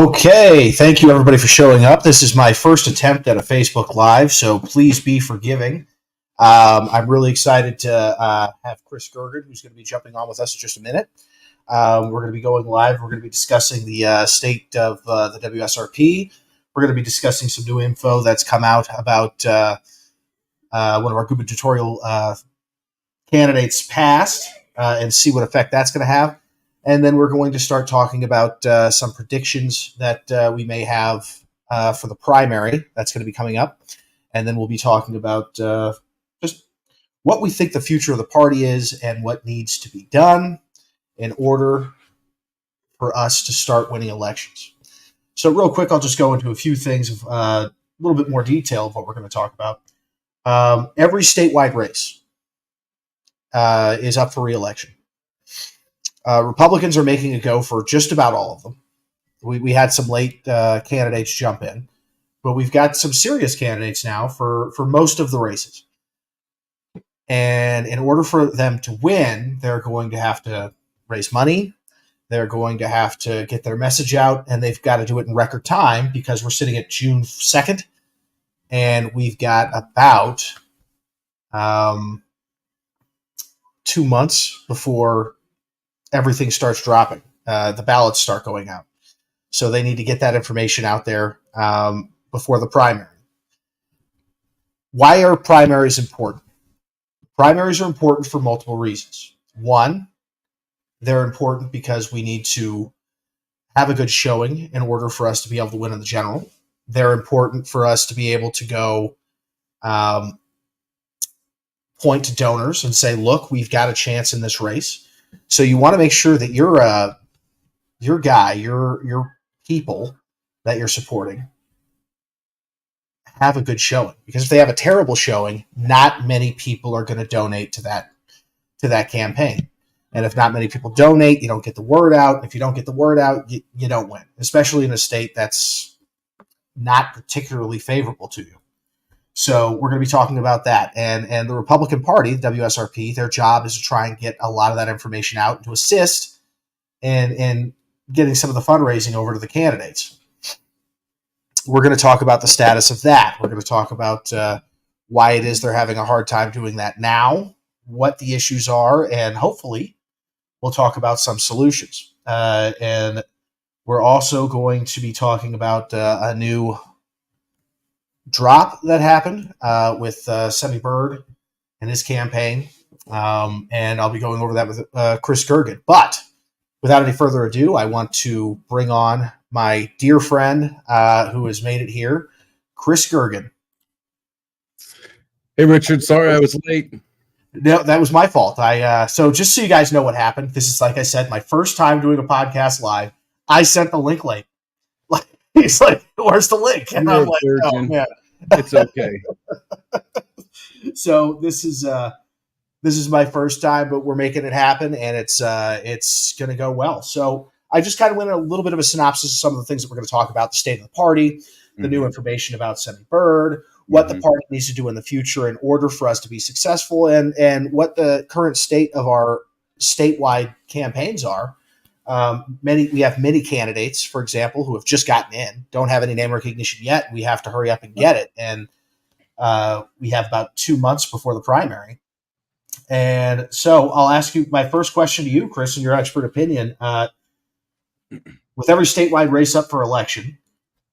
Okay, thank you everybody for showing up. This is my first attempt at a Facebook Live, so please be forgiving. I'm really excited to have Chris Gergen, who's going to be jumping on with us in just a minute. We're going to be going live. We're going to be discussing the state of the WSRP. We're going to be discussing some new info that's come out about one of our gubernatorial candidates passed and see what effect that's going to have. And then we're going to start talking about some predictions that we may have for the primary that's going to be coming up. And then we'll be talking about just what we think the future of the party is and what needs to be done in order for us to start winning elections. So real quick, I'll just go into a few things of a little bit more detail of what we're going to talk about. Every statewide race is up for re-election. Republicans are making a go for just about all of them. We had some late candidates jump in, but we've got some serious candidates now for most of the races. And in order for them to win, they're going to have to raise money. They're going to have to get their message out, and they've got to do it in record time because we're sitting at June 2nd, and we've got about 2 months before everything starts dropping. The ballots start going out. So they need to get that information out there before the primary. Why are primaries important? Primaries are important for multiple reasons. One, they're important because we need to have a good showing in order for us to be able to win in the general. They're important for us to be able to go point to donors and say, look, we've got a chance in this race. So you want to make sure that your guy, your people that you're supporting have a good showing. Because if they have a terrible showing, not many people are going to donate to that campaign. And if not many people donate, you don't get the word out. If you don't get the word out, you don't win, especially in a state that's not particularly favorable to you. So we're going to be talking about that. And the Republican Party, the WSRP, their job is to try and get a lot of that information out and to assist in getting some of the fundraising over to the candidates. We're going to talk about the status of that. We're going to talk about why it is they're having a hard time doing that now, what the issues are, and hopefully we'll talk about some solutions. And we're also going to be talking about a new drop that happened with Semi Bird and his campaign. And I'll be going over that with Chris Gergen. But without any further ado, I want to bring on my dear friend who has made it here, Chris Gergen. Hey, Richard. Sorry I was late. No, that was my fault. So just so you guys know what happened, this is, like I said, my first time doing a podcast live. I sent the link late. He's like, where's the link? And I'm like, oh, man. It's okay. So this is my first time, but we're making it happen, and it's going to go well. So I just kind of went in a little bit of a synopsis of some of the things that we're going to talk about: the state of the party, the new information about Semi Bird, what the party needs to do in the future in order for us to be successful, and what the current state of our statewide campaigns are. We have many candidates, for example, who have just gotten in, don't have any name recognition yet. We have to hurry up and get it. And we have about 2 months before the primary. And so I'll ask you my first question to you, Chris, in your expert opinion. With every statewide race up for election,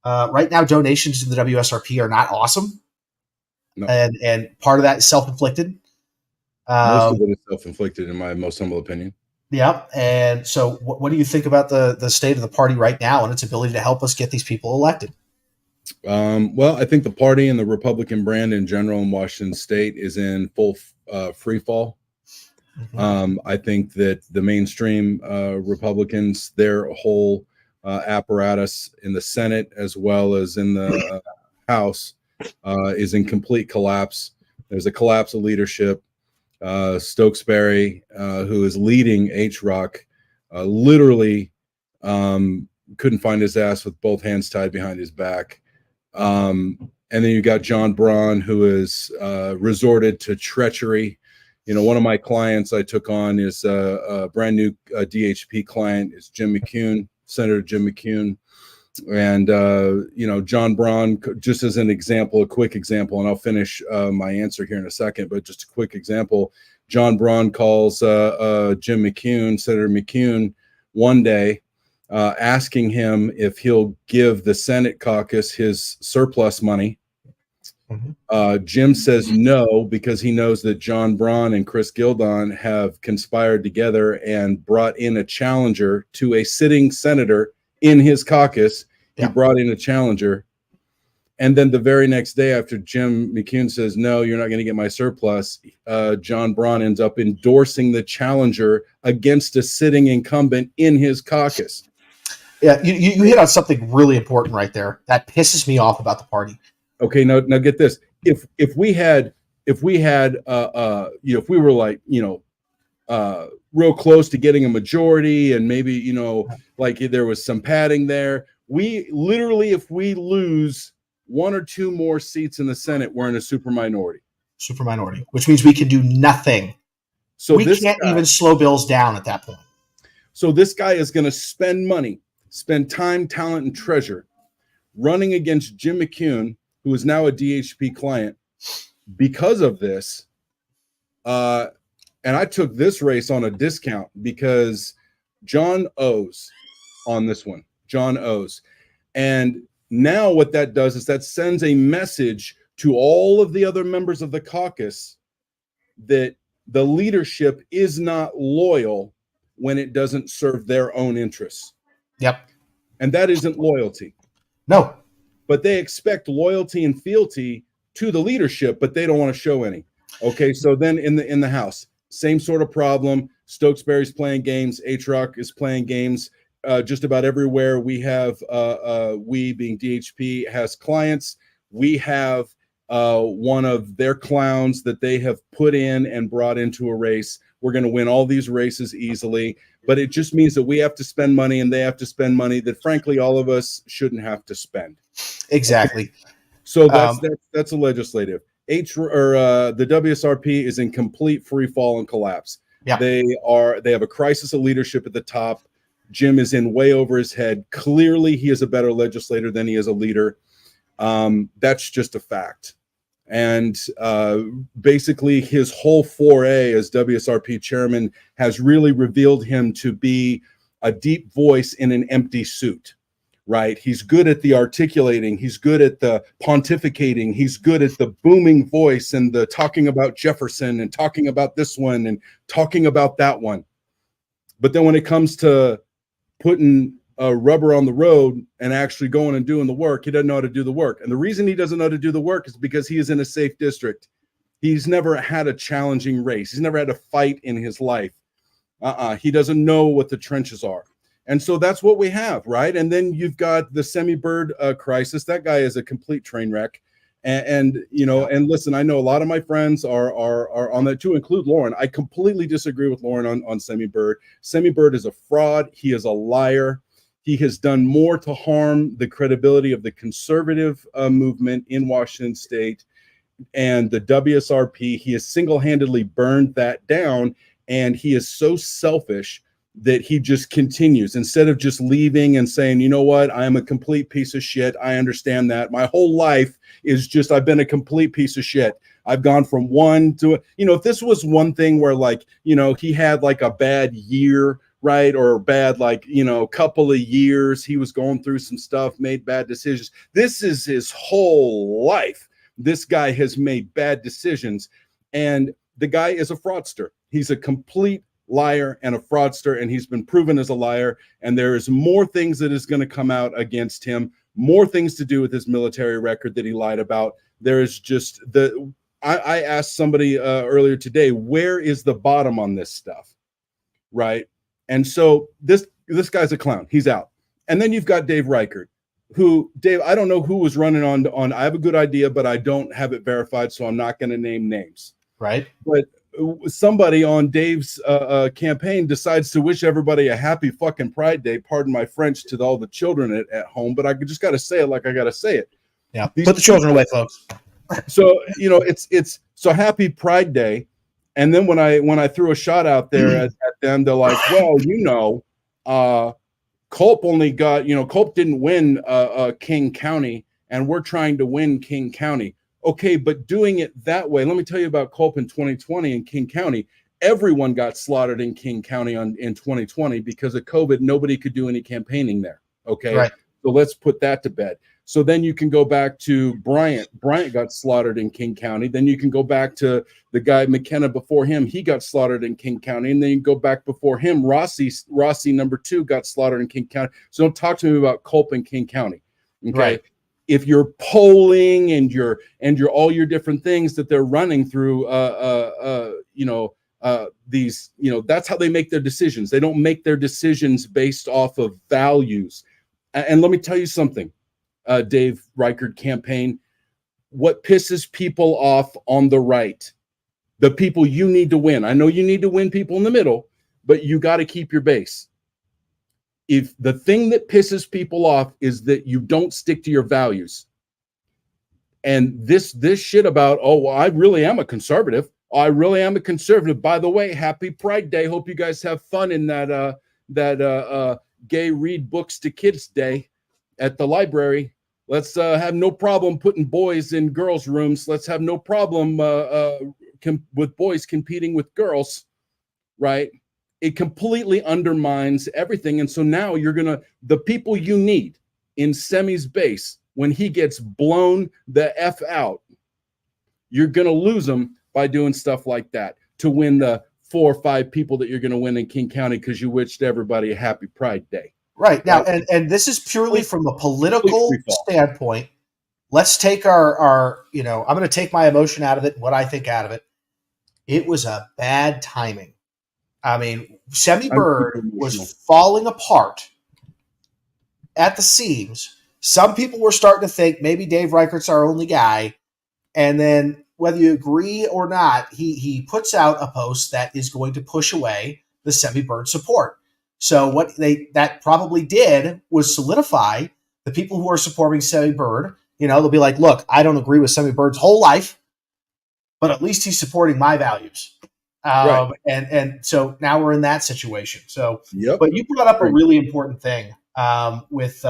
right now donations to the WSRP are not awesome. No. And part of that is self-inflicted. Most of it is self-inflicted, in my most humble opinion. Yeah. And so what do you think about the state of the party right now and its ability to help us get these people elected? Well, I think the party and the Republican brand in general in Washington State is in full free fall. Mm-hmm. I think that the mainstream Republicans, their whole apparatus in the Senate as well as in the House is in complete collapse. There's a collapse of leadership. Stokesbury, who is leading H-Rock, literally couldn't find his ass with both hands tied behind his back. And then you got John Braun, who has resorted to treachery. You know, one of my clients I took on is a brand new DHP client is Jim McCune, Senator Jim McCune. And John Braun, just as an example, a quick example, and I'll finish my answer here in a second, but just a quick example. John Braun calls Jim McCune, Senator McCune, one day, asking him if he'll give the Senate caucus his surplus money. Jim says no, because he knows that John Braun and Chris Gergen have conspired together and brought in a challenger to a sitting senator in his caucus. He brought in a challenger. And then the very next day, after Jim McCune says, no, you're not going to get my surplus, John Braun ends up endorsing the challenger against a sitting incumbent in his caucus. Yeah, you hit on something really important right there. That pisses me off about the party. Okay, now get this. If we were like, real close to getting a majority, and maybe, like there was some padding there, we literally, if we lose one or two more seats in the Senate, we're in a super minority, which means we can do nothing. So we can't even slow bills down at that point. So this guy is going to spend money, spend time, talent, and treasure running against Jim McCune, who is now a DHP client, because of this. And I took this race on a discount because John owes on this one. John owes. And now what that does is that sends a message to all of the other members of the caucus that the leadership is not loyal when it doesn't serve their own interests. Yep. And that isn't loyalty. No. But they expect loyalty and fealty to the leadership, but they don't want to show any. Okay, so then in the House, same sort of problem. Stokesbury's playing games. H-Rock is playing games. Just about everywhere we have, we being DHP has clients. We have one of their clowns that they have put in and brought into a race. We're going to win all these races easily, but it just means that we have to spend money and they have to spend money that, frankly, all of us shouldn't have to spend. Exactly. So that's a legislative. The WSRP is in complete free fall and collapse. Yeah. They have a crisis of leadership at the top. Jim is in way over his head. Clearly, he is a better legislator than he is a leader. That's just a fact. And basically, his whole foray as WSRP chairman has really revealed him to be a deep voice in an empty suit, right? He's good at the articulating. He's good at the pontificating. He's good at the booming voice and the talking about Jefferson and talking about this one and talking about that one. But then when it comes to putting a rubber on the road and actually going and doing the work, he doesn't know how to do the work. And the reason he doesn't know how to do the work is because he is in a safe district. He's never had a challenging race. He's never had a fight in his life. He doesn't know what the trenches are. And so that's what we have, right? And then you've got the Semi-Bird crisis. That guy is a complete train wreck. And listen, I know a lot of my friends are on that, to include Lauren. I completely disagree with Lauren on Semi-Bird. Semi-Bird is a fraud. He is a liar. He has done more to harm the credibility of the conservative movement in Washington State and the WSRP. He has single-handedly burned that down, and he is so selfish that he just continues, instead of just leaving and saying, you know what, I am a complete piece of shit. I understand that. My whole life is just, I've been a complete piece of shit. I've gone from one to, if this was one thing where he had like a bad year, right? Or bad, couple of years, he was going through some stuff, made bad decisions. This is his whole life. This guy has made bad decisions, and the guy is a fraudster. He's a complete liar and a fraudster, and he's been proven as a liar. And there is more things that is going to come out against him, more things to do with his military record that he lied about. There is just I asked somebody earlier today, where is the bottom on this stuff, right? And so this guy's a clown. He's out. And then you've got Dave Reichert, who, Dave, I don't know who was running on. I have a good idea, but I don't have it verified, so I'm not going to name names. Right. But somebody on Dave's campaign decides to wish everybody a happy fucking Pride Day. Pardon my French to all the children at home, but I just got to say it like I got to say it. Yeah. Put the children away, folks. So, it's so happy Pride Day. And then when I threw a shot out there at them, they're like, well, Culp only got, Culp didn't win King County, and we're trying to win King County. Okay, but doing it that way, let me tell you about Culp in 2020 in King County. Everyone got slaughtered in King County in 2020 because of COVID. Nobody could do any campaigning there. Okay, Right. so let's put that to bed. So then you can go back to Bryant. Bryant got slaughtered in King County. Then you can go back to the guy McKenna before him. He got slaughtered in King County. And then you go back before him. Rossi number 2 got slaughtered in King County. So don't talk to me about Culp in King County. Okay. Right. If you're polling and you're all your different things that they're running through, these, that's how they make their decisions. They don't make their decisions based off of values. And let me tell you something. Dave Reichert campaign, what pisses people off on the right, the people you need to win. I know you need to win people in the middle, but you got to keep your base. If the thing that pisses people off is that you don't stick to your values, and this shit about, oh, well, I really am a conservative. I really am a conservative. By the way, happy Pride Day. Hope you guys have fun in that gay read books to kids day at the library. Let's have no problem putting boys in girls' rooms. Let's have no problem with boys competing with girls, right? It completely undermines everything. And so now the people you need in Semi's base, when he gets blown the F out, you're going to lose them by doing stuff like that to win the 4 or 5 people that you're going to win in King County because you wished everybody a happy Pride Day. Right. Now, and this is purely from a political standpoint. Let's take our I'm going to take my emotion out of it, what I think out of it. It was a bad timing. I mean, Semi Bird was falling apart at the seams. Some people were starting to think maybe Dave Reichert's our only guy. And then whether you agree or not, he puts out a post that is going to push away the Semi Bird support. So what that probably did was solidify the people who are supporting Semi Bird. They'll be like, look, I don't agree with Semi Bird's whole life, but at least he's supporting my values. Right. And so now we're in that situation. So, yep. But you brought up a really important thing with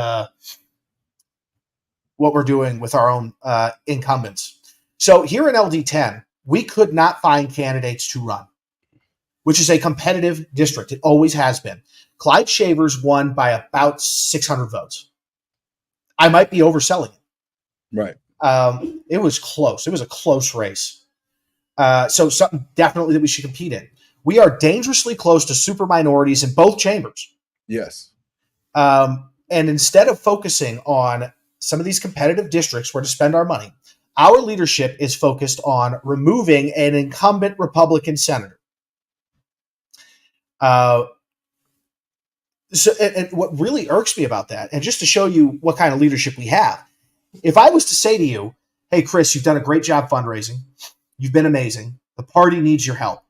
what we're doing with our own incumbents. So here in LD10, we could not find candidates to run, which is a competitive district. It always has been. Clyde Shavers won by about 600 votes. I might be overselling it. Right. It was close. It was a close race. So something definitely that we should compete in. We are dangerously close to super minorities in both chambers. Yes. And instead of focusing on some of these competitive districts where to spend our money, our leadership is focused on removing an incumbent Republican senator. And what really irks me about that, and just to show you what kind of leadership we have, if I was to say to you, hey, Chris, you've done a great job fundraising. You've been amazing. The party needs your help.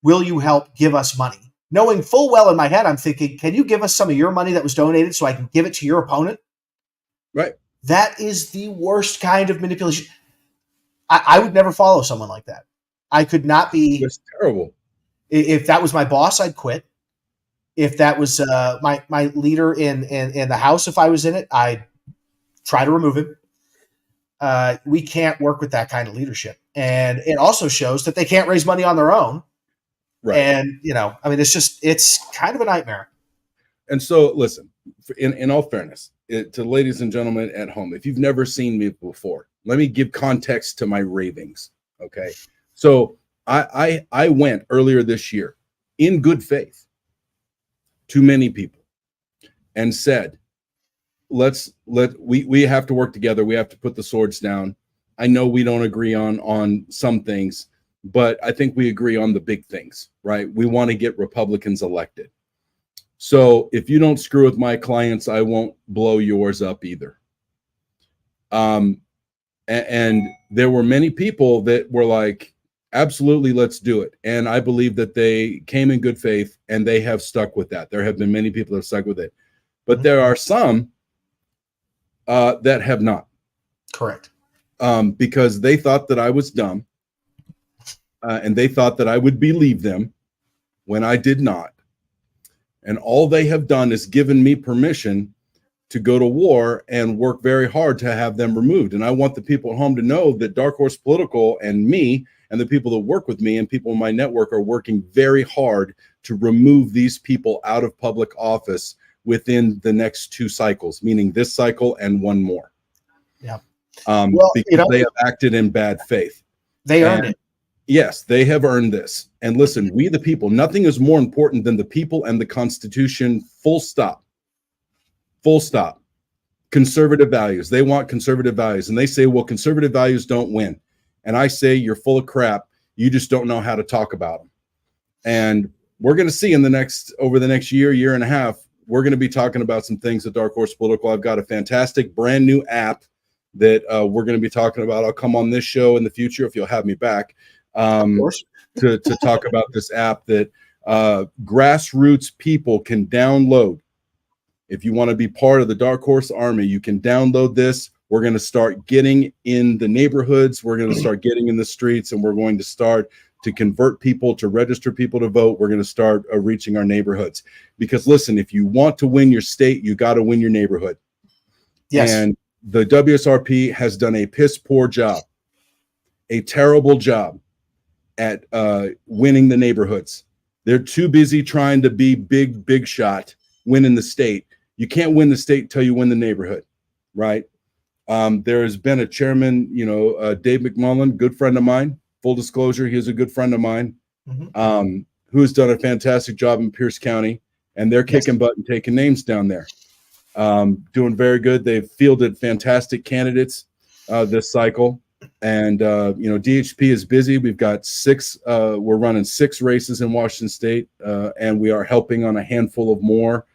Will you help give us money? Knowing full well in my head, I'm thinking, can you give us some of your money that was donated so I can give it to your opponent? Right. That is the worst kind of manipulation. I would never follow someone like that. I could not be. That's terrible. If that was my boss, I'd quit. If that was my leader in the House, if I was in it, I'd try to remove him. We can't work with that kind of leadership. And it also shows that they can't raise money on their own. Right. And, it's kind of a nightmare. And so, listen, in all fairness, to ladies and gentlemen at home, if you've never seen me before, let me give context to my ravings. Okay. So I went earlier this year in good faith to many people and said, we have to work together. We have to put the swords down. I know we don't agree on some things, but I think we agree on the big things, right? We want to get Republicans elected. So if you don't screw with my clients, I won't blow yours up either. And there were many people that were like, absolutely, let's do it. And I believe that they came in good faith and they have stuck with that. There have been many people that have stuck with it, but there are some that have not. Correct. Because they thought that I was dumb and they thought that I would believe them when I did not. And all they have done is given me permission to go to war and work very hard to have them removed. And I want the people at home to know that Dark Horse Political and me and the people that work with me and people in my network are working very hard to remove these people out of public office within the next 2 cycles, meaning this cycle and one more. Yeah. Because they have acted in bad faith. They earned it. Yes, they have earned this. And listen, we the people, nothing is more important than the people and the Constitution, full stop. Full stop. Conservative values. They want conservative values. And they say, well, conservative values don't win. And I say, you're full of crap. You just don't know how to talk about them. And we're going to see over the next year and a half, we're going to be talking about some things at Dark Horse Political. I've got a fantastic brand new app that we're going to be talking about. I'll come on this show in the future if you'll have me back to talk about this app that grassroots people can download. If you want to be part of the Dark Horse Army, you can download this. We're going to start getting in the neighborhoods. We're going to start getting in the streets, and we're going to start to convert people, to register people to vote. We're going to start reaching our neighborhoods. Because listen, if you want to win your state, you got to win your neighborhood. Yes. And the WSRP has done a piss poor job, a terrible job at winning the neighborhoods. They're too busy trying to be big shot, winning the state. You can't win the state until you win the neighborhood, right? There has been a chairman, Dave McMullen, good friend of mine. Full disclosure, he is a good friend of mine, who has done a fantastic job in Pierce County, and they're kicking butt and taking names down there. Doing very good. They've fielded fantastic candidates this cycle. And, DHP is busy. We've got 6, we're running 6 races in Washington State, and we are helping on a handful of more,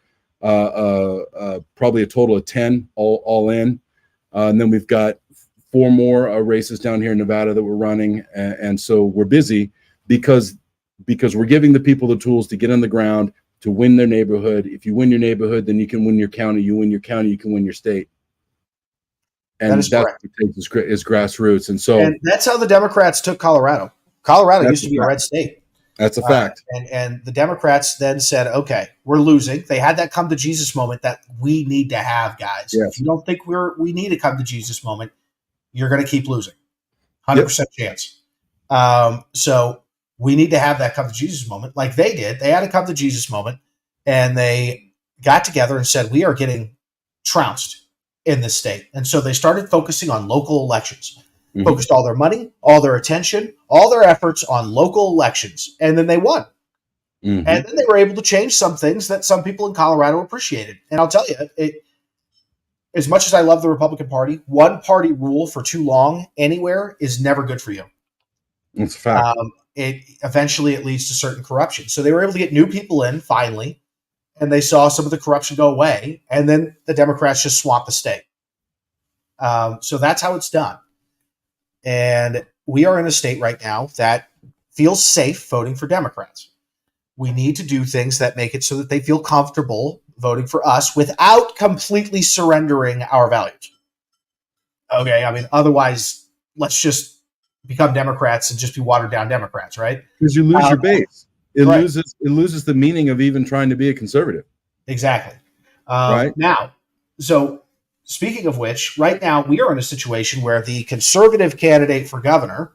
probably a total of 10 all in. And then we've got 4 more races down here in Nevada that we're running. And so we're busy because we're giving the people the tools to get on the ground, to win their neighborhood. If you win your neighborhood, then you can win your county. You win your county, you can win your state. And that's what it takes is grassroots. And that's how the Democrats took Colorado. Colorado used to be a red state. That's a fact. And the Democrats then said, okay, we're losing. They had that come to Jesus moment that we need to have, guys. Yes. If you don't think we need a come to Jesus moment, you're going to keep losing. 100% chance. So we need to have that come to Jesus moment like they did. They had a come to Jesus moment, and they got together and said, we are getting trounced in this state. And so they started focusing on local elections, focused all their money, all their attention, all their efforts on local elections. And then they won. And then they were able to change some things that some people in Colorado appreciated. And I'll tell you, as much as I love the Republican Party, one party rule for too long anywhere is never good for you. It's a fact. It leads to certain corruption. So they were able to get new people in finally, and they saw some of the corruption go away, and then the Democrats just swamped the state. So that's how it's done. And we are in a state right now that feels safe voting for Democrats. We need to do things that make it so that they feel comfortable voting for us without completely surrendering our values. Okay, I mean, otherwise, let's just become Democrats and just be watered down Democrats, right? Because you lose your base. It loses the meaning of even trying to be a conservative. Exactly. Right now, so speaking of which, right now we are in a situation where the conservative candidate for governor,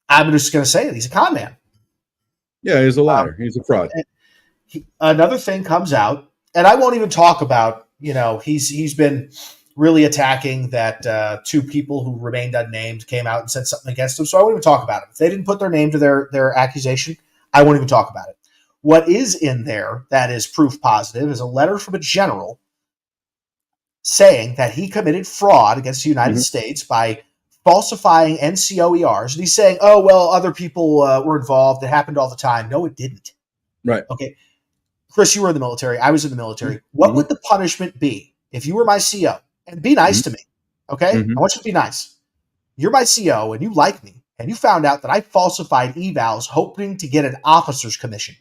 I'm just going to say it, he's a con man. Yeah, he's a liar. He's a fraud. Another thing comes out, and I won't even talk about, he's been really attacking that 2 people who remained unnamed came out and said something against him. So I won't even talk about it. If they didn't put their name to their accusation, I won't even talk about it. What is in there that is proof positive is a letter from a general saying that he committed fraud against the United States by falsifying NCOERs. And he's saying, oh, well, other people were involved. It happened all the time. No, it didn't. Right. Okay. Chris, you were in the military. I was in the military. What would the punishment be if you were my CO? And be nice to me, okay? I want you to be nice. You're my CO, and you like me, and you found out that I falsified evals hoping to get an officer's commission.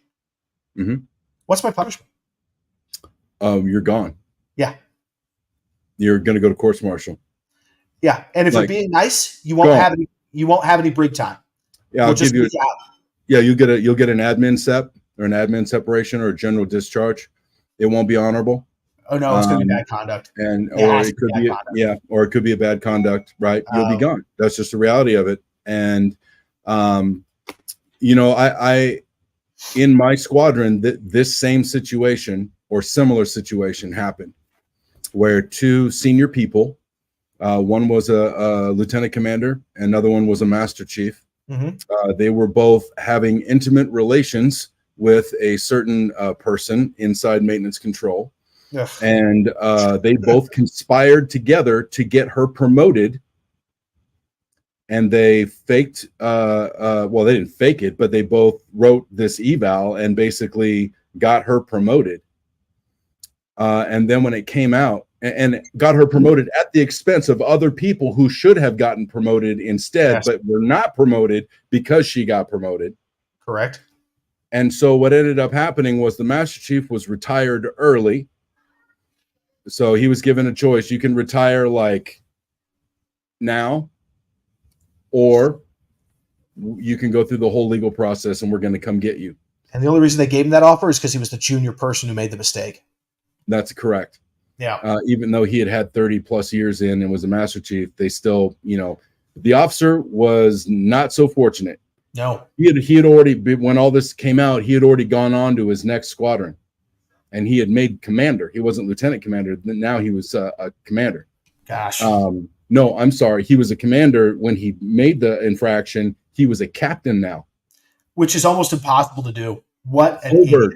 What's my punishment? You're gone. Yeah. You're going to go to courts-martial. Yeah, and if you're being nice, you won't have any brig time. Yeah, I'll give you. Yeah, you'll get an admin SEP, or an admin separation or a general discharge, it won't be honorable. Oh no, it's going to be bad conduct. And It or has it to be could bad be conduct. yeah, or it could be a bad conduct, right? You'll be gone. That's just the reality of it. And I in my squadron, this same situation or similar situation happened where two senior people, one was a lieutenant commander, another one was a master chief. They were both having intimate relations with a certain person inside maintenance control. Ugh. And they both conspired together to get her promoted. And they faked, well, they didn't fake it, but they both wrote this eval and basically got her promoted. And then when it came out, and got her promoted at the expense of other people who should have gotten promoted instead, Yes. but were not promoted because she got promoted. Correct. And so what ended up happening was the Master Chief was retired early. So he was given a choice. You can retire like now, or you can go through the whole legal process and we're going to come get you. And the only reason they gave him that offer is because he was the junior person who made the mistake. That's correct. Yeah. Even though he had 30 plus years in and was a Master Chief, they still, the officer was not so fortunate. No. He had already, when all this came out, he had already gone on to his next squadron. And he had made commander. He wasn't lieutenant commander. Now he was a commander. Gosh. No, I'm sorry. He was a commander when he made the infraction. He was a captain now. Which is almost impossible to do. What an idiot.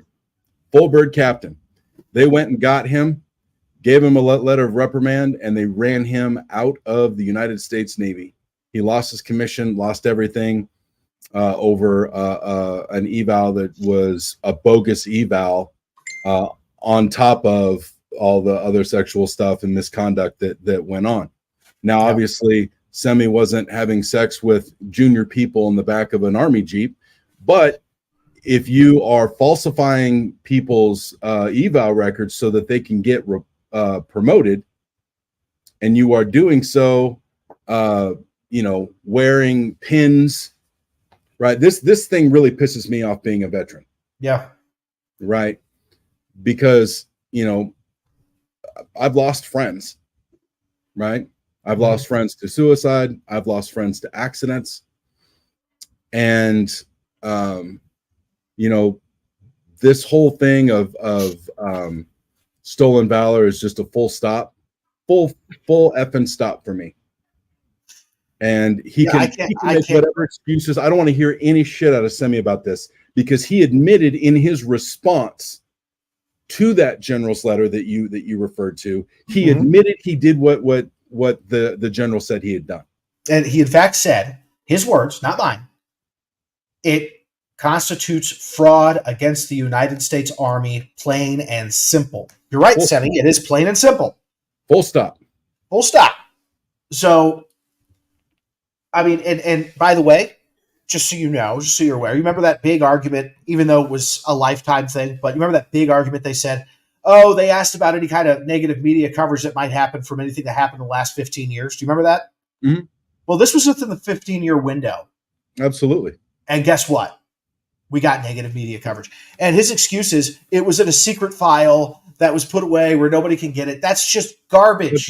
Full bird captain. They went and got him, gave him a letter of reprimand, and they ran him out of the United States Navy. He lost his commission, lost everything over an eval that was a bogus eval on top of all the other sexual stuff and misconduct that went on. Now, obviously, Semi wasn't having sex with junior people in the back of an Army Jeep, but if you are falsifying people's eval records so that they can get promoted, and you are doing so, wearing pins, right? This thing really pisses me off being a veteran. Yeah. Right. Because, I've lost friends, right? I've lost friends to suicide. I've lost friends to accidents. And, this whole thing of stolen valor is just a full stop, full effing stop for me. And he can make whatever excuses. I don't want to hear any shit out of Semi about this, because he admitted in his response to that general's letter that you referred to, he admitted he did what the general said he had done. And he in fact said, his words, not mine, it constitutes fraud against the United States Army, plain and simple. You're right, Semi. It is plain and simple. Full stop. Full stop. So, I mean, and by the way, just so you know, just so you're aware, you remember that big argument, even though it was a lifetime thing, but you remember that big argument they said, oh, they asked about any kind of negative media coverage that might happen from anything that happened in the last 15 years. Do you remember that? Mm-hmm. Well, this was within the 15-year window. Absolutely. And guess what? We got negative media coverage. And his excuse is it was in a secret file that was put away where nobody can get it. That's just garbage.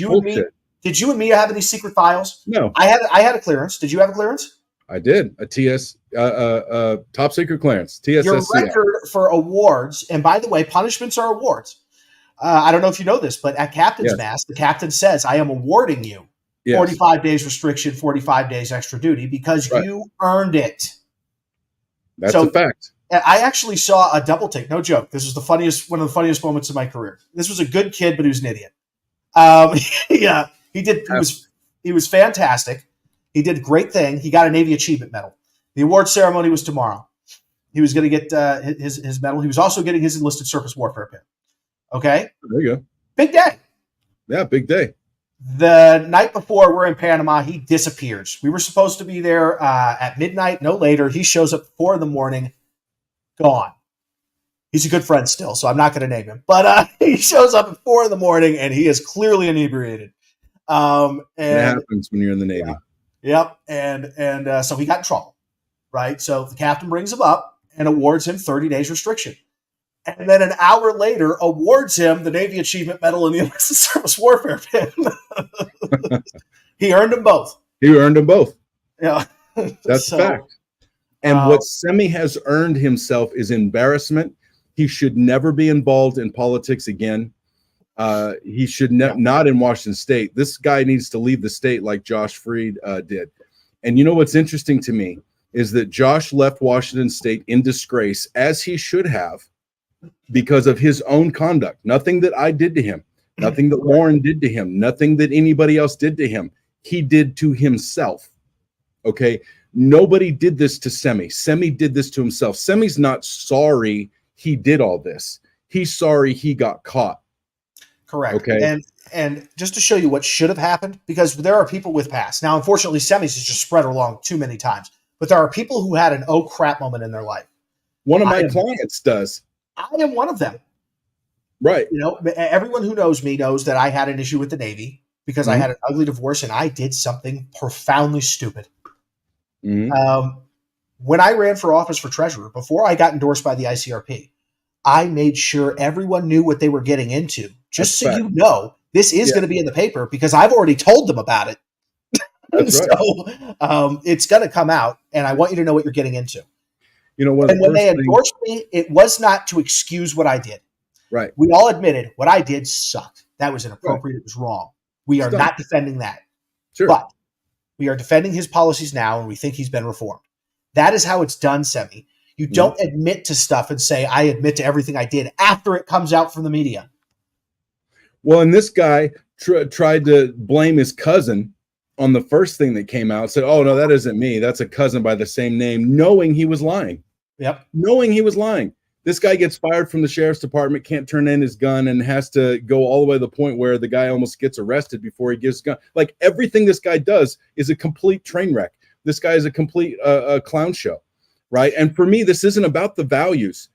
Did you and me have any secret files? No. I had a clearance. Did you have a clearance? I did. A top secret clearance. TSSC. Your record for awards, and by the way, punishments are awards. I don't know if you know this, but at Captain's Mass, the captain says, I am awarding you 45 days restriction, 45 days extra duty because you earned it. That's a fact. I actually saw a double take. No joke. This was one of the funniest moments of my career. This was a good kid, but he was an idiot. Yeah, he did. He was fantastic. He did a great thing. He got a Navy Achievement Medal. The award ceremony was tomorrow. He was going to get his medal. He was also getting his enlisted surface warfare pin. Okay? There you go. Big day. Yeah, big day. The night before, we're in Panama. He disappears. We were supposed to be there at midnight, no later. He shows up at 4 a.m, gone. He's a good friend still, so I'm not going to name him. But he shows up at 4 a.m, and he is clearly inebriated. And it happens when you're in the Navy. Yeah. Yep. And so he got in trouble, right? So the captain brings him up, and awards him 30 days restriction. And then an hour later awards him the Navy Achievement Medal and the Enlisted Service Warfare Pin. He earned them both. He earned them both. Yeah. That's fact. And what Semi has earned himself is embarrassment. He should never be involved in politics again. He should not in Washington State. This guy needs to leave the state like Josh Freed did. And you know what's interesting to me is that Josh left Washington State in disgrace, as he should have, because of his own conduct. Nothing that I did to him, nothing that Lauren did to him, nothing that anybody else did to him. He did to himself. Okay? Nobody did this to Semi. Semi did this to himself. Semi's not sorry he did all this. He's sorry he got caught. Correct. Okay. And just to show you what should have happened, because there are people with past. Now, unfortunately, Semi's has just spread along too many times. But there are people who had an oh crap moment in their life. One of my clients does. I am one of them. Right. You know, everyone who knows me knows that I had an issue with the Navy because I had an ugly divorce and I did something profoundly stupid. When I ran for office for treasurer, before I got endorsed by the ICRP, I made sure everyone knew what they were getting into. Just so you know, this is going to be in the paper because I've already told them about it. That's right. So it's going to come out, and I want you to know what you're getting into. You know, and when they endorsed me, it was not to excuse what I did. Right. We all admitted what I did sucked. That was inappropriate. Right. It was wrong. We are not defending that. Sure. But we are defending his policies now, and we think he's been reformed. That is how it's done, Semi. You don't admit to stuff and say, I admit to everything I did after it comes out from the media. Well, and this guy tried to blame his cousin on the first thing that came out, said, oh, no, that isn't me. That's a cousin by the same name, knowing he was lying. Yep. Knowing he was lying. This guy gets fired from the sheriff's department, can't turn in his gun, and has to go all the way to the point where the guy almost gets arrested before he gives his gun. Like, everything this guy does is a complete train wreck. This guy is a complete clown show, right? And for me, this isn't about the values.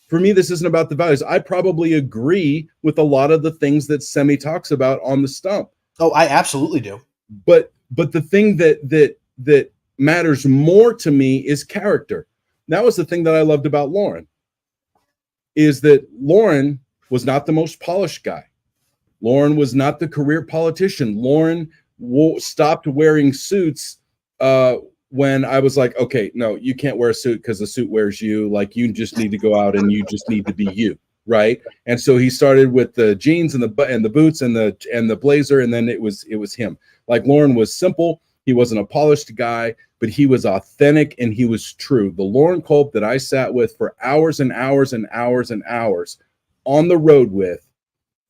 For me, this isn't about the values. I probably agree with a lot of the things that Semi talks about on the stump. Oh, I absolutely do. But the thing that matters more to me is character. That was the thing that I loved about Lauren, is that Lauren was not the most polished guy. Lauren was not the career politician. Lauren stopped wearing suits when I was like, okay, no, you can't wear a suit because the suit wears you. Like, you just need to go out and you just need to be you, right? And so he started with the jeans and the boots and the blazer, and then it was him. Like, Lauren was simple. He wasn't a polished guy, but he was authentic and he was true. The Lauren Culp that I sat with for hours and hours and hours and hours on the road with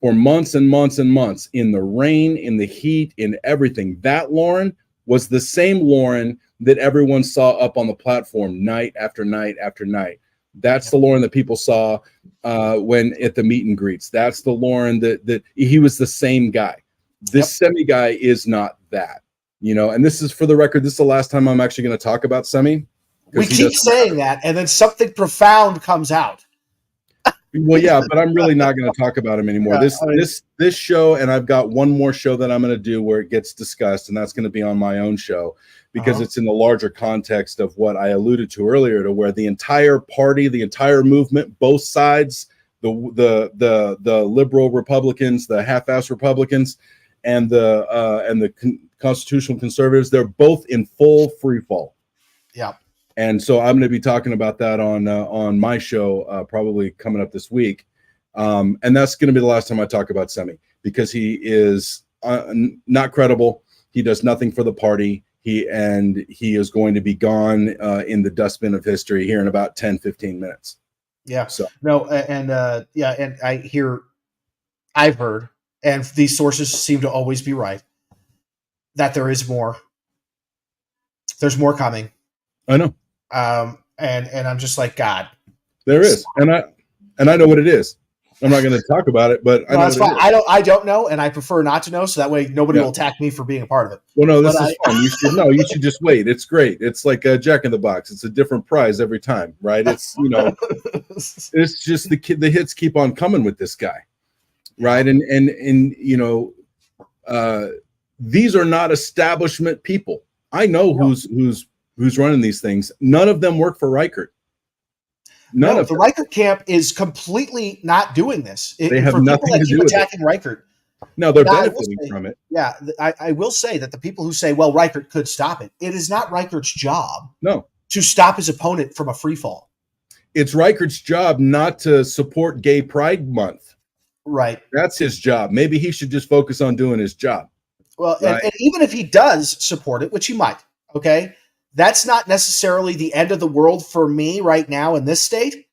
for months and months and months, in the rain, in the heat, in everything, that Lauren was the same Lauren that everyone saw up on the platform night after night after night. That's the Lauren that people saw when at the meet and greets. That's the Lauren that he was the same guy. This Semi guy is not that. You know, and this is, for the record, this is the last time I'm actually going to talk about Semi. We keep saying that, and then something profound comes out. Well, yeah, but I'm really not going to talk about him anymore. This show, and I've got one more show that I'm going to do where it gets discussed, and that's going to be on my own show, because it's in the larger context of what I alluded to earlier, to where the entire party, the entire movement, both sides, the liberal Republicans, the half-ass Republicans, and the constitutional conservatives, they're both in full free fall. Yeah. And so I'm going to be talking about that on my show probably coming up this week. And that's going to be the last time I talk about Semi, because he is not credible. He does nothing for the party. He is going to be gone in the dustbin of history here in about 10, 15 minutes. Yeah. So no, and I've heard, and these sources seem to always be right, that there is more. There's more coming. I know. And I'm just like, God. There is. And I know what it is. I'm not going to talk about it, but I know that's fine. I don't know, and I prefer not to know, so that way nobody will attack me for being a part of it. Well, no, this is fun. You should just wait. It's great. It's like a Jack in the Box. It's a different prize every time, right? It's, it's just the hits keep on coming with this guy, right? And these are not establishment people. I know who's running these things. None of them work for Reichert. None No, of the it. Reichert camp is completely not doing this. They have For people nothing that to keep do with it. attacking Reichert, No, they're now I will benefiting say, from it. yeah, I will say that the people who say, well, Reichert could stop it, it is not Reichert's job No, to stop his opponent from a free fall. it's Reichert's job not to support Gay Pride Month. Right. That's his job. Maybe he should just focus on doing his job. Well, Right. and even if he does support it, which he might, okay, that's not necessarily the end of the world for me right now in this state.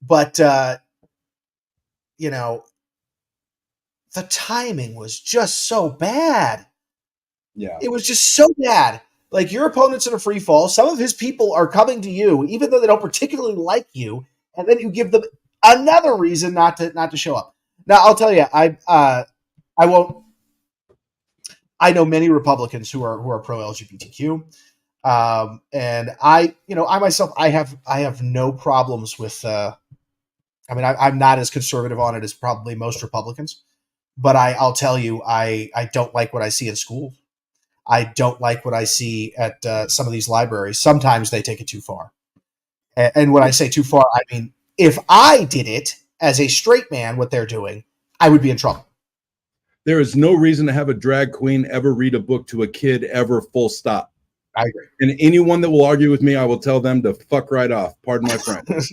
But, you know, the timing was just so bad. Yeah. It was just so bad. Like, your opponent's in a free fall. Some of his people are coming to you, even though they don't particularly like you, and then you give them another reason not to show up. Now, I'll tell you, I won't. I know many Republicans who are pro LGBTQ, and I myself, I have no problems with. I mean, I'm not as conservative on it as probably most Republicans, but I'll tell you, I don't like what I see in school. I don't like what I see at some of these libraries. Sometimes they take it too far. And when I say too far, I mean, if I did it as a straight man, what they're doing, I would be in trouble. There is no reason to have a drag queen ever read a book to a kid ever, full stop. I agree. And anyone that will argue with me, I will tell them to fuck right off. Pardon my French.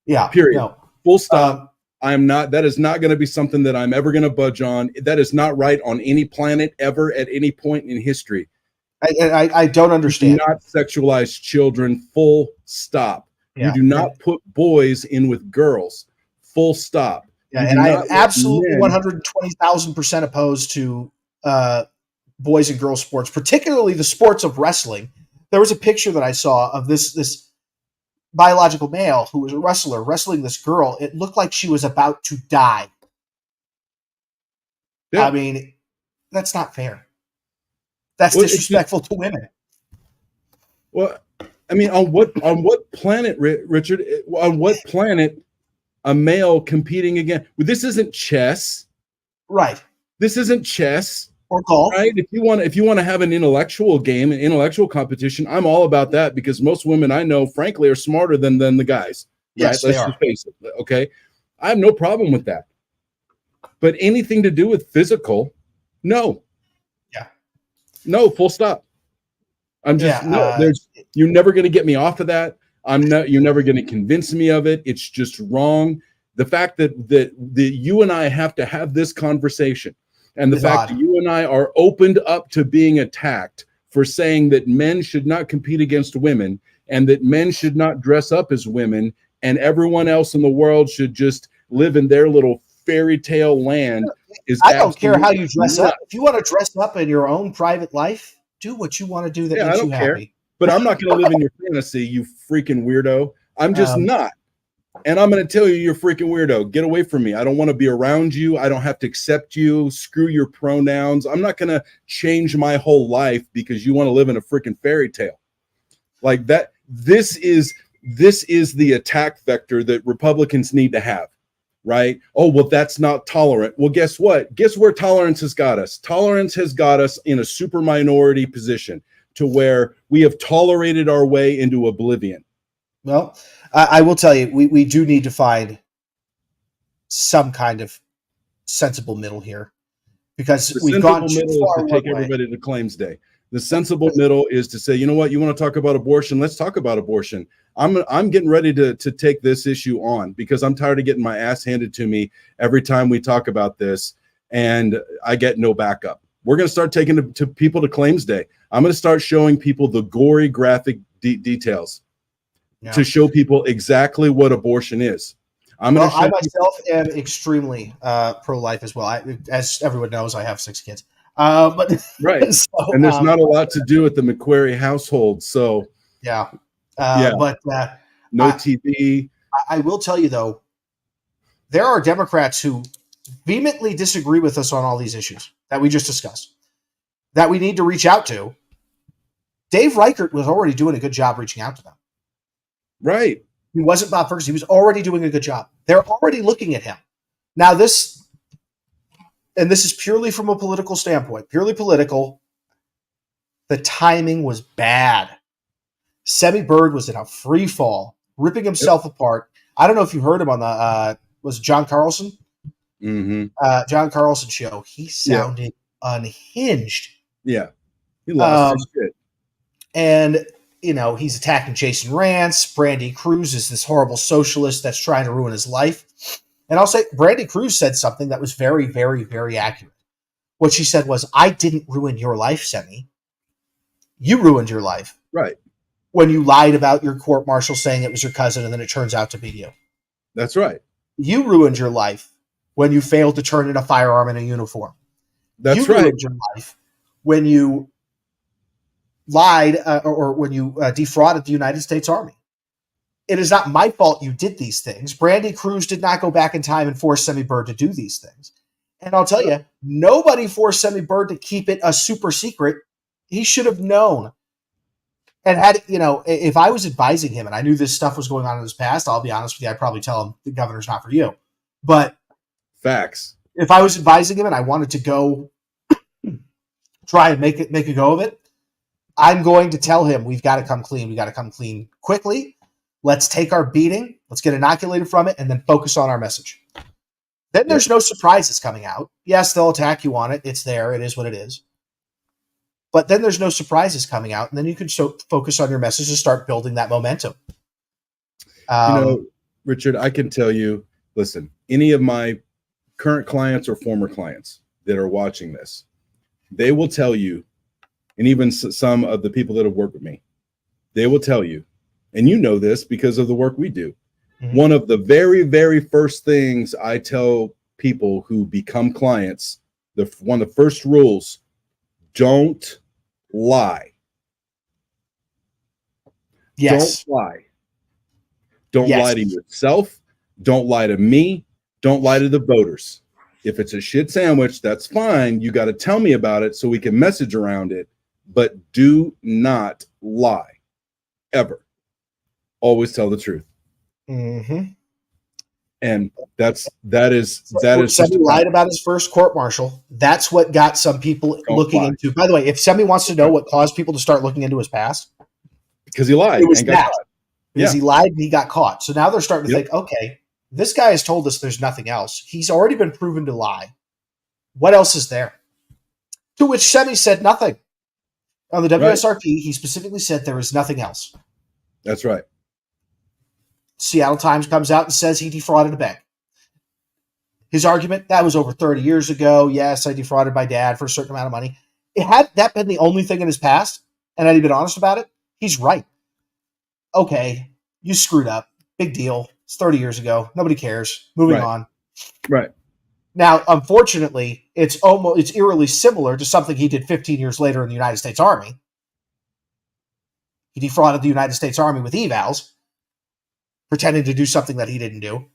Yeah. Period. No. Full stop. That is not going to be something that I'm ever going to budge on. That is not right on any planet ever at any point in history. I don't understand. You do not sexualize children, full stop. Yeah. You do not put boys in with girls, full stop. Yeah, and I am absolutely 120,000% opposed to boys and girls sports, particularly the sports of wrestling. There was a picture that I saw of this biological male who was a wrestler wrestling this girl. It looked like she was about to die. Yeah. I mean, that's not fair. That's disrespectful to women. Well, I mean, on what planet, Richard? On what planet a male competing again? Well, this isn't chess, right? This isn't chess or golf, right? If you want to have an intellectual game, an intellectual competition, I'm all about that because most women I know, frankly, are smarter than the guys. Yes, right? Let's just face it. Okay, I have no problem with that. But anything to do with physical, no. Yeah. No, full stop. I'm just you're never going to get me off of that. You're never going to convince me of it. It's just wrong. The fact that you and I have to have this conversation, and the fact that you and I are opened up to being attacked for saying that men should not compete against women and that men should not dress up as women and everyone else in the world should just live in their little fairy tale land I don't care how you dress up. If you want to dress up in your own private life, do what you want to do that makes you happy. But I'm not going to live in your fantasy, you freaking weirdo. I'm just not. And I'm going to tell you, you're freaking weirdo. Get away from me. I don't want to be around you. I don't have to accept you. Screw your pronouns. I'm not going to change my whole life because you want to live in a freaking fairy tale. Like that. This is the attack vector that Republicans need to have. Right? Oh, well, that's not tolerant. Well, guess what? Guess where tolerance has got us? Tolerance has got us in a super minority position to where we have tolerated our way into oblivion. Well, I will tell you, we do need to find some kind of sensible middle here because we've gone too far. To take everybody to claims day. The sensible middle is to say, you know what? You want to talk about abortion? Let's talk about abortion. I'm getting ready to take this issue on because I'm tired of getting my ass handed to me every time we talk about this, and I get no backup. We're going to start taking to people to claims day. I'm going to start showing people the gory, graphic details to show people exactly what abortion is. I myself am extremely pro-life as well. As everyone knows, I have 6 kids. But right, so, and there's not a lot to do at the McQuarrie household. So but no TV. I will tell you though, there are Democrats who vehemently disagree with us on all these issues that we just discussed, that we need to reach out to. Dave Reichert was already doing a good job reaching out to them. Right. He wasn't Bob Ferguson. He was already doing a good job. They're already looking at him. Now this is purely from a political standpoint, purely political. The timing was bad. Semi Bird was in a free fall, ripping himself apart. I don't know if you heard him on the was it John Carlson? Mm-hmm. John Carlson show. He sounded unhinged. Yeah. He lost his shit. And, you know, he's attacking Jason Rance. Brandy Cruz is this horrible socialist that's trying to ruin his life. And I'll say Brandy Cruz said something that was very, very, very accurate. What she said was, I didn't ruin your life, Semi. You ruined your life. Right. When you lied about your court martial saying it was your cousin and then it turns out to be you. That's right. You ruined your life when you failed to turn in a firearm in a uniform. That's you right. ruined your life when you lied or when you defrauded the United States Army. It is not my fault you did these things. Brandy Cruz did not go back in time and force Semi Bird to do these things. And I'll tell you, nobody forced Semi Bird to keep it a super secret. He should have known. And had, you know, if I was advising him and I knew this stuff was going on in his past, I'll be honest with you, I'd probably tell him the governor's not for you. But facts. If I was advising him and I wanted to go try and make a go of it, I'm going to tell him we've got to come clean. We got to come clean quickly. Let's take our beating. Let's get inoculated from it and then focus on our message. Then there's no surprises coming out. Yes, they'll attack you on it. It's there. It is what it is. But then there's no surprises coming out, and then you can focus on your message and start building that momentum. Richard, I can tell you, listen, any of my current clients or former clients that are watching this, they will tell you, and even some of the people that have worked with me, they will tell you, and you know this because of the work we do. Mm-hmm. One of the very, very first things I tell people who become clients, one of the first rules, don't lie. Yes. Don't lie. Don't lie to yourself. Don't lie to me. Don't lie to the voters. If it's a shit sandwich, that's fine. You got to tell me about it so we can message around it. But do not lie. Ever. Always tell the truth. Mm-hmm. And that is Semi lied about his first court martial. That's what got some people looking into. By the way, if Semi wants to know what caused people to start looking into his past, because he lied, it was that. Because he lied and he got caught. So now they're starting to think, okay, this guy has told us there's nothing else. He's already been proven to lie. What else is there? To which Semi said nothing. On the WSRP, he specifically said there is nothing else. That's right. Seattle Times comes out and says he defrauded a bank. His argument, that was over 30 years ago. Yes, I defrauded my dad for a certain amount of money. Had that been the only thing in his past, and had he been honest about it, he's right. Okay, you screwed up. Big deal. It's 30 years ago. Nobody cares. Moving on. Right. Now, unfortunately, it's eerily similar to something he did 15 years later in the United States Army. He defrauded the United States Army with evals, pretending to do something that he didn't do.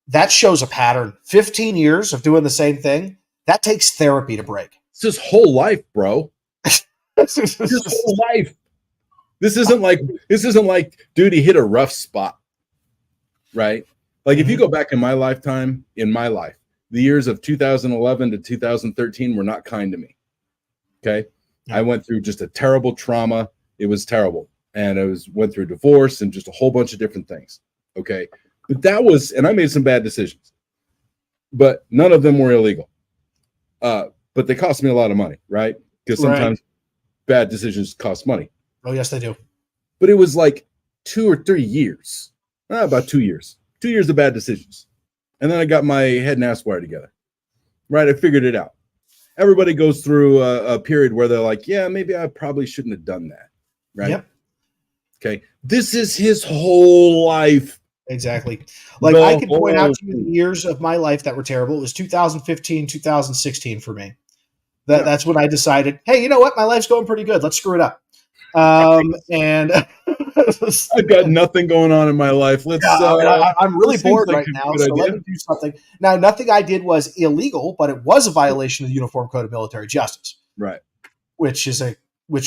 That shows a pattern. 15 years of doing the same thing, that takes therapy to break. It's his whole life, bro. It's his whole life. This isn't like, dude, he hit a rough spot, right? Like if you go back in my lifetime, the years of 2011 to 2013 were not kind to me. Okay. Yeah. I went through just a terrible trauma. It was terrible. And I went through divorce and just a whole bunch of different things. Okay. But and I made some bad decisions, but none of them were illegal. But they cost me a lot of money, right? Because sometimes bad decisions cost money. Oh, yes, they do. But it was like 2 or 3 years, about 2 years, 2 years of bad decisions. And then I got my head and ass wired together, right? I figured it out. Everybody goes through a period where they're like, yeah, maybe I probably shouldn't have done that, right? Yep. Okay. This is his whole life. Exactly. Like I can point out to you the years of my life that were terrible. It was 2015, 2016 for me. That's when I decided, hey, you know what? My life's going pretty good. Let's screw it up. And I've got nothing going on in my life. I'm really bored right now, so let me do something. Now, nothing I did was illegal, but it was a violation of the Uniform Code of Military Justice. Right. Which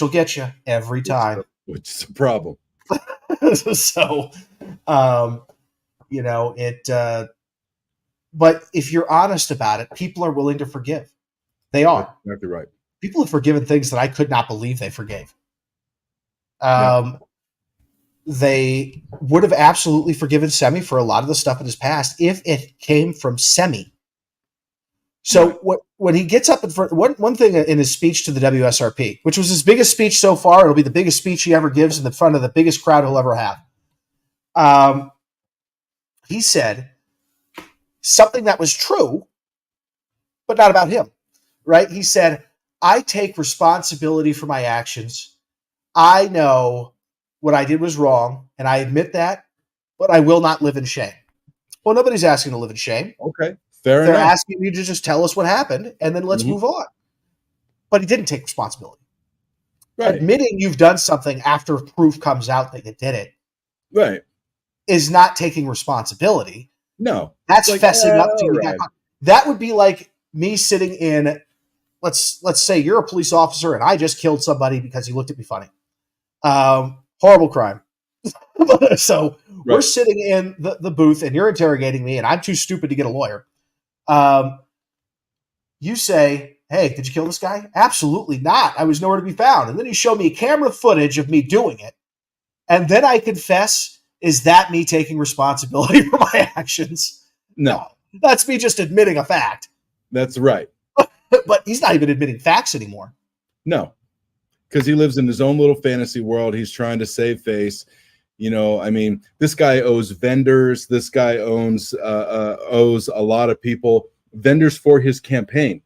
will get you every time. Which is a problem. So, but if you're honest about it, people are willing to forgive. They are. That's exactly right. People have forgiven things that I could not believe they forgave. they would have absolutely forgiven Semi for a lot of the stuff in his past if it came from Semi. So when he gets up in front, one thing in his speech to the WSRP, which was his biggest speech so far, it'll be the biggest speech he ever gives in the front of the biggest crowd he'll ever have. He said something that was true, but not about him, right? He said, I take responsibility for my actions. I know what I did was wrong, and I admit that, but I will not live in shame. Well, nobody's asking to live in shame. Okay. Fair They're enough. asking you to just tell us what happened, and then let's move on. But he didn't take responsibility. Right. Admitting you've done something after proof comes out that you did it Right. is not taking responsibility. No. That's like, fessing up to right. That would be like me sitting in, let's say you're a police officer and I just killed somebody because he looked at me funny. Horrible crime. So we're sitting in the booth and you're interrogating me and I'm too stupid to get a lawyer. You say, hey, did you kill this guy? Absolutely not. I was nowhere to be found. And then you show me camera footage of me doing it. And then I confess, is that me taking responsibility for my actions? No. That's me just admitting a fact. That's right. But he's not even admitting facts anymore. No. Because he lives in his own little fantasy world. He's trying to save face. You know, I mean, this guy owes vendors. This guy owes a lot of people vendors for his campaign.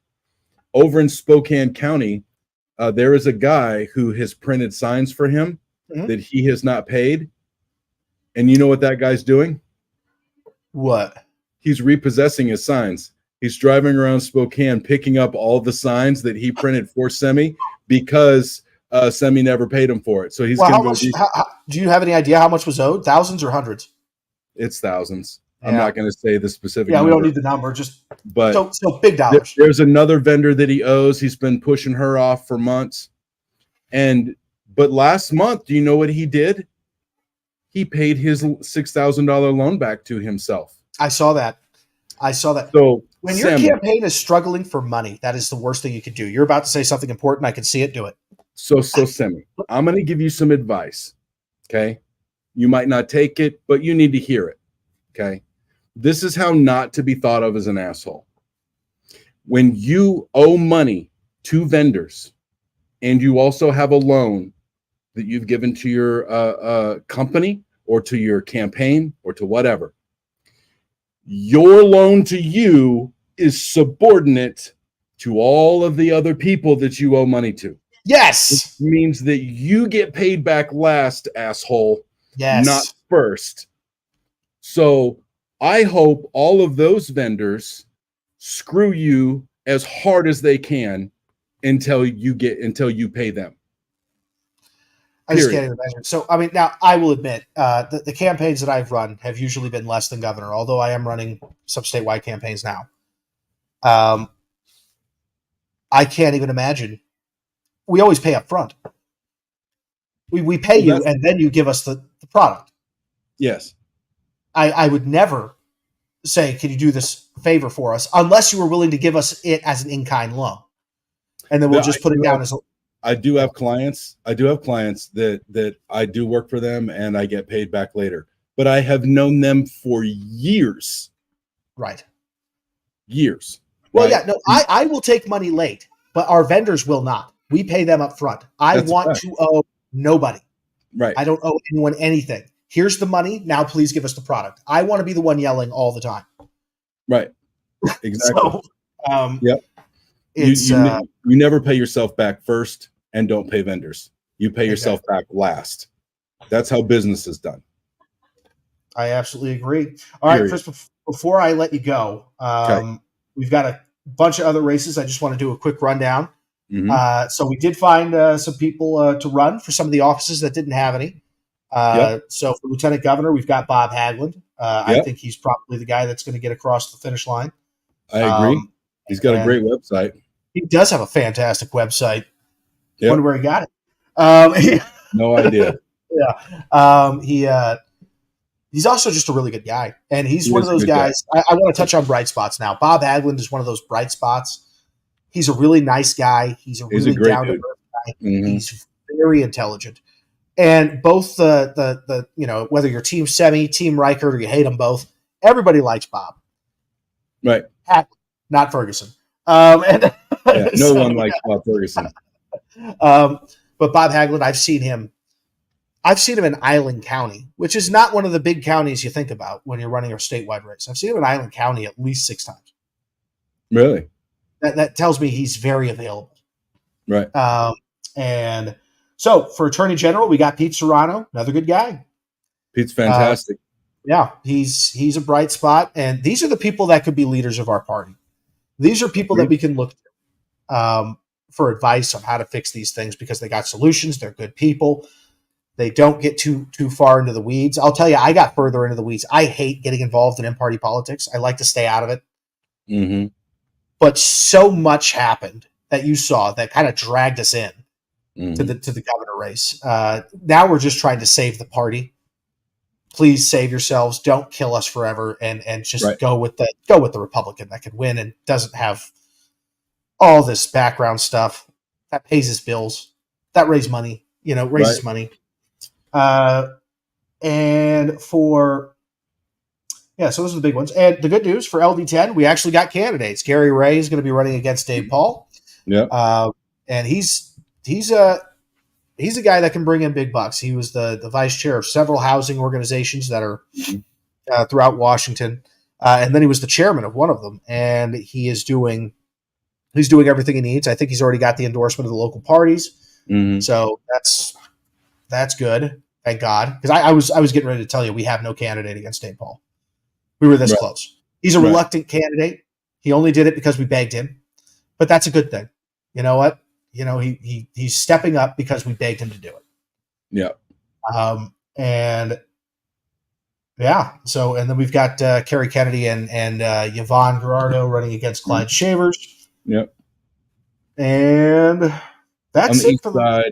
Over in Spokane County, there is a guy who has printed signs for him that he has not paid. And you know what that guy's doing? What? He's repossessing his signs. He's driving around Spokane picking up all the signs that he printed for Semi because Semi never paid him for it. So he's going to go. Do you have any idea how much was owed? Thousands or hundreds? It's thousands. Yeah. I'm not going to say the specific. Yeah, we don't need the number. But so big dollars. There's another vendor that he owes. He's been pushing her off for months. But last month, do you know what he did? He paid his $6,000 loan back to himself. I saw that. So when your campaign is struggling for money, that is the worst thing you could do. You're about to say something important. I can see it. Do it. So Semi, I'm going to give you some advice. Okay. You might not take it, but you need to hear it. Okay. This is how not to be thought of as an asshole. When you owe money to vendors and you also have a loan that you've given to your company or to your campaign or to whatever, your loan to you is subordinate to all of the other people that you owe money to. Yes. Which means that you get paid back last, asshole. Yes. Not first. So I hope all of those vendors screw you as hard as they can until you pay them. I just can't even imagine. So, I mean, now I will admit the campaigns that I've run have usually been less than governor, although I am running some statewide campaigns now. I can't even imagine. We always pay up front. We pay you, and then you give us the product. Yes. I would never say, can you do this favor for us, unless you were willing to give us it as an in-kind loan. And then we'll just put it down as a... I do have clients that I do work for them and I get paid back later. But I have known them for years. Right. Years. Well, right? Yeah, no, I will take money late, but our vendors will not. We pay them up front. I want to owe nobody. Right. I don't owe anyone anything. Here's the money. Now please give us the product. I want to be the one yelling all the time. Right. Exactly. So, yep. You never pay yourself back first and don't pay vendors. You pay yourself back last. That's how business is done. I absolutely agree. All right, Chris, before I let you go, we've got a bunch of other races. I just want to do a quick rundown. Mm-hmm. So we did find some people to run for some of the offices that didn't have any. So for Lieutenant Governor, we've got Bob Haglund. I think he's probably the guy that's going to get across the finish line. I agree. He's got a great website. He does have a fantastic website. Yep. Wonder where he got it. No idea. Yeah. He's also just a really good guy. And he's one of those guys. I want to touch on bright spots now. Bob Haglund is one of those bright spots. He's a really nice guy. He's a really down-to-earth guy. Mm-hmm. He's very intelligent. And both the whether you're Team Semi, Team Reichert, or you hate them both, everybody likes Bob. Right. Not Ferguson. Yeah, no one likes Bob Ferguson. But Bob Haglund, I've seen him in Island County, which is not one of the big counties you think about when you're running a statewide race. I've seen him in Island County at least 6 times. Really? That tells me he's very available. Right. And so for Attorney General, we got Pete Serrano, another good guy. Pete's fantastic. Yeah, he's a bright spot. And these are the people that could be leaders of our party. These are people that we can look to for advice on how to fix these things because they got solutions. They're good people. They don't get too far into the weeds. I'll tell you, I got further into the weeds. I hate getting involved in in-party politics. I like to stay out of it. Mm-hmm. But so much happened that you saw that kind of dragged us in to the governor race. Now we're just trying to save the party. Please save yourselves. Don't kill us forever, and just go with the Republican that can win and doesn't have all this background stuff that pays his bills, that raises money. Raises money. And so those are the big ones. And the good news for LD10, we actually got candidates. Gary Ray is going to be running against Dave Paul. Yeah. And he's a guy that can bring in big bucks. He was the vice chair of several housing organizations that are throughout Washington. And then he was the chairman of one of them. And he's doing everything he needs. I think he's already got the endorsement of the local parties. Mm-hmm. So that's good. Thank God. Because I was getting ready to tell you we have no candidate against Dave Paul. We were this close. He's a reluctant candidate. He only did it because we begged him. But that's a good thing. You know what? He's stepping up because we begged him to do it. Yeah. So and then we've got Kerry Kennedy and Yvonne Gerardo running against Clyde Shavers. Yep. And that's it for on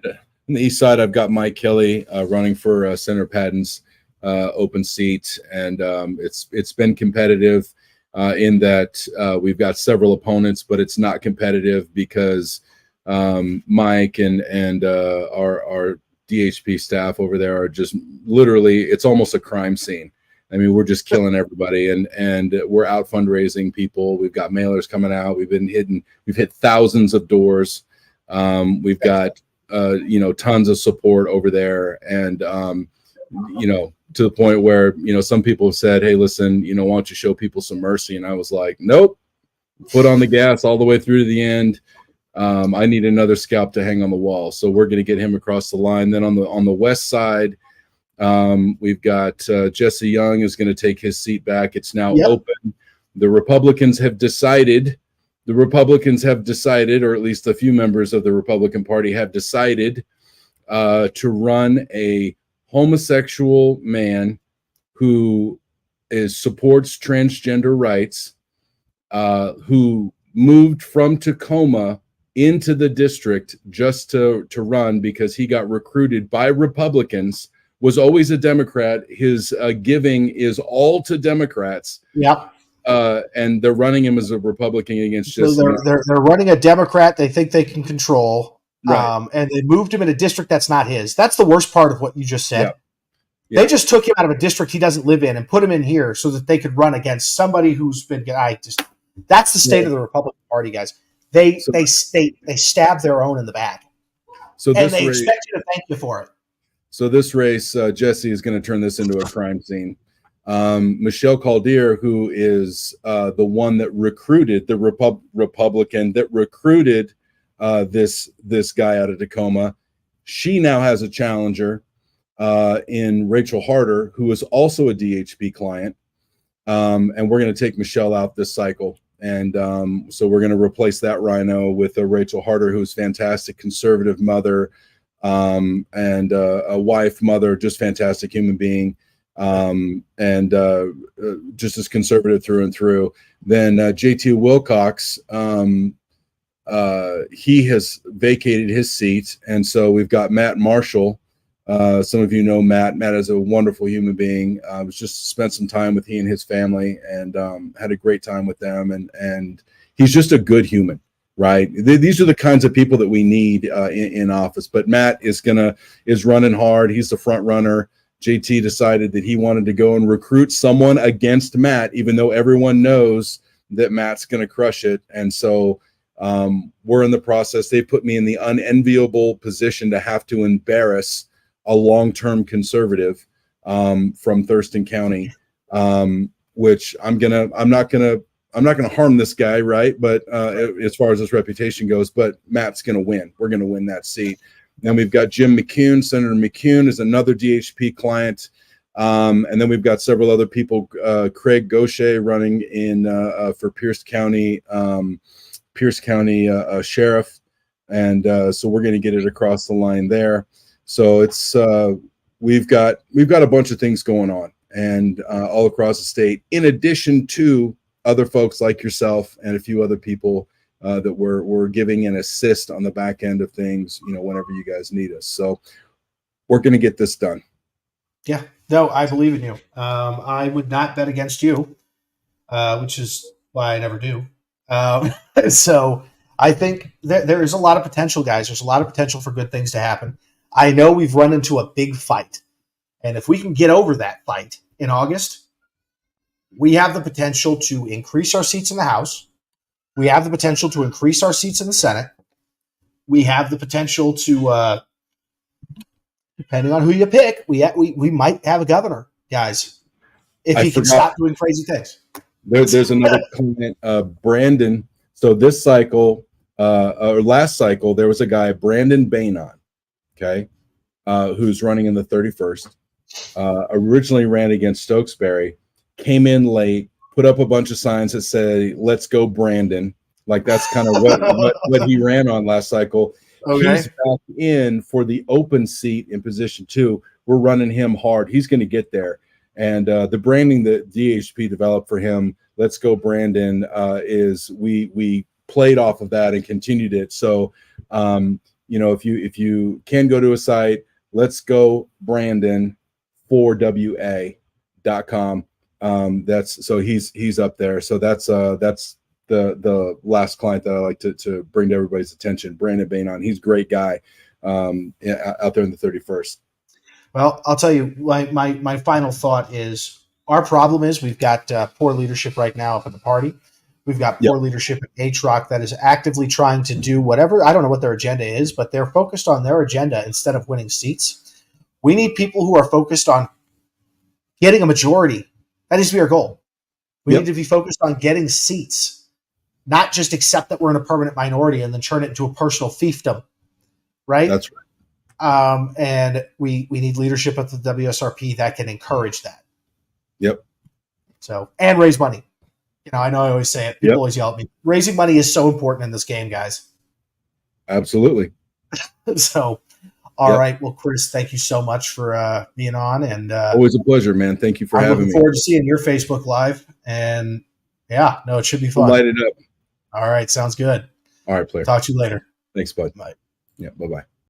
the east side, I've got Mike Kelly running for Senator Patton's open seat, and it's been competitive in that we've got several opponents, but it's not competitive because Mike and our DHP staff over there are just literally, it's almost a crime scene. I mean, we're just killing everybody, and we're out fundraising people. We've got mailers coming out. We've hit thousands of doors. We've got tons of support over there, and to the point where some people have said, "Hey, listen, why don't you show people some mercy?" And I was like, "Nope, foot on the gas all the way through to the end. I need another scalp to hang on the wall." So we're going to get him across the line. Then on the west side, we've got Jesse Young is going to take his seat back. It's now open. The Republicans have decided, or at least a few members of the Republican Party have decided to run a homosexual man who supports transgender rights, who moved from Tacoma into the district just to run because he got recruited by Republicans, was always a Democrat. His giving is all to Democrats. Yep. And they're running him as a Republican against so they're running a Democrat they think they can control. Right. And they moved him in a district that's not his. That's the worst part of what you just said. Yeah. They just took him out of a district he doesn't live in and put him in here so that they could run against somebody who's been. That's the state of the Republican Party, guys. They stab their own in the back, and they expect you to thank you for it. So this race, Jesse is going to turn this into a crime scene. Michelle Caldier, who is the one that recruited the Republican that recruited this guy out of Tacoma, she now has a challenger in Rachel Harder, who is also a DHP client, and we're going to take Michelle out this cycle. And so we're going to replace that rhino with a Rachel Harder, who's fantastic, conservative mother, and a wife, mother, just fantastic human being, and just as conservative through and through. Then JT Wilcox, he has vacated his seat, and so we've got Matt Marshall. Some of you know Matt. Matt is a wonderful human being. I was just spent some time with he and his family, and had a great time with them. And he's just a good human. right? These are the kinds of people that we need in office. But Matt is running hard. He's the front runner. JT decided that he wanted to go and recruit someone against Matt, even though everyone knows that Matt's going to crush it. And so we're in the process. They put me in the unenviable position to have to embarrass a long-term conservative from Thurston County, which I'm not gonna harm this guy, right? But as far as his reputation goes, but Matt's gonna win. We're gonna win that seat. Then we've got Jim McCune. Senator McCune is another DHP client. And then we've got several other people. Craig Gaucher running in for Pierce County Sheriff. And so we're going to get it across the line there. So it's we've got a bunch of things going on and all across the state, in addition to other folks like yourself and a few other people that we're giving an assist on the back end of things, whenever you guys need us. So we're going to get this done. Yeah, no, I believe in you. I would not bet against you, which is why I never do. So I think there is a lot of potential, guys. There's a lot of potential for good things to happen. I know we've run into a big fight, and if we can get over that fight in August, we have the potential to increase our seats in the House. We have the potential to increase our seats in the Senate. We have the potential to, depending on who you pick, we might have a governor, guys, if he can stop doing crazy things. There's another comment, Brandon. So this cycle, or last cycle, there was a guy, Brandon Bainon, okay, who's running in the 31st. Originally ran against Stokesbury, came in late, put up a bunch of signs that say, "Let's go, Brandon." Like that's kind of what he ran on last cycle. Okay. He's back in for the open seat in position 2. We're running him hard. He's going to get there. And the branding that DHP developed for him, "Let's go, Brandon," is we played off of that and continued it. So, if you can go to a site, let's go, Brandon 4wa.com. He's up there. So that's the last client that I like to bring to everybody's attention. Brandon Bainon, he's a great guy out there in the 31st. Well, I'll tell you, my final thought is our problem is we've got poor leadership right now up at the party. We've got poor leadership at HROC that is actively trying to do whatever. I don't know what their agenda is, but they're focused on their agenda instead of winning seats. We need people who are focused on getting a majority. That needs to be our goal. We need to be focused on getting seats, not just accept that we're in a permanent minority and then turn it into a personal fiefdom, right? That's right. And we need leadership at the WSRP that can encourage that. Yep. So, and raise money. I know I always say it. People always yell at me. Raising money is so important in this game, guys. Absolutely. So, all right. Well, Chris, thank you so much for being on. And always a pleasure, man. Thank you for having me. I'm looking forward to seeing your Facebook Live. And it should be fun. Light it up. All right. Sounds good. All right, player. Talk to you later. Thanks, bud. Bye. Yeah. Bye-bye.